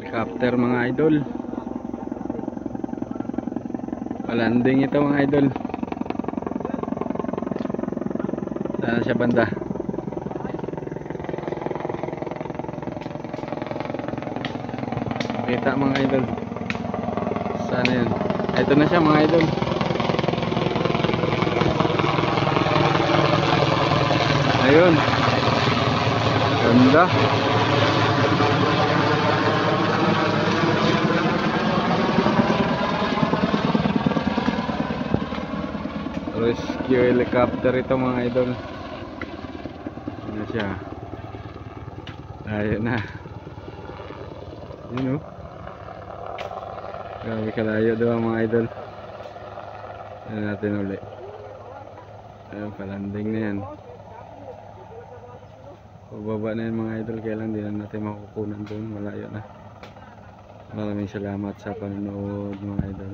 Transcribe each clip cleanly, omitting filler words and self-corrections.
Helicopter mga idol. Landing ito mga idol. Saan siya banda? Kita mga idol. Sana yan. Ito na siya mga idol. Ayun. Ganda. Rescue helicopter ito mga idol. Ano siya? Ayun na. Yun o. Grabe kalayo doon mga idol. Ano natin ulit. Ayun, palanding na yan. Pababa na yan mga idol. Kailan di na natin makukunan doon. Malayo na. Maraming salamat sa panonood mga idol.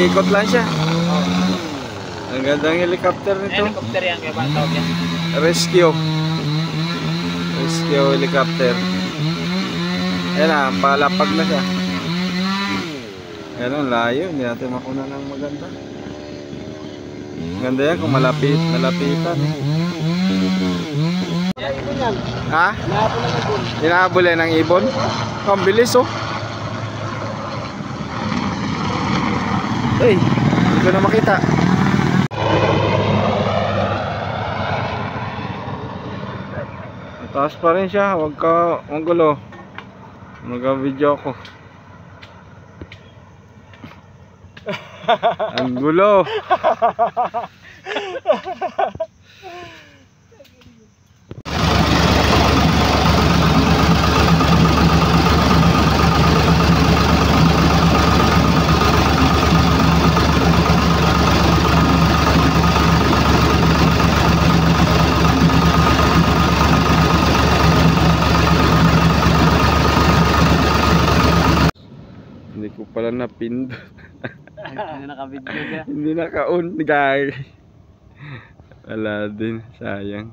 Ikot lang siya. Ang gandang helicopter nito. Helicopter yan, kaya ba tawag yan? Rescue helicopter. Ayan na, palapag na siya. Ayan, layo. Hindi natin makuna ng maganda. Ganda yan kung malapitan. Ha? Hinahabol yan ng ibon? Ang bilis oh. Ay, hindi ko na makita. Taas pa rin siya, huwag ka manggulo. Mag-video ako. Ang gulo. Hindi ko pala napindot. Hindi naka-video ka. Hindi naka-on guys. Wala din, sayang.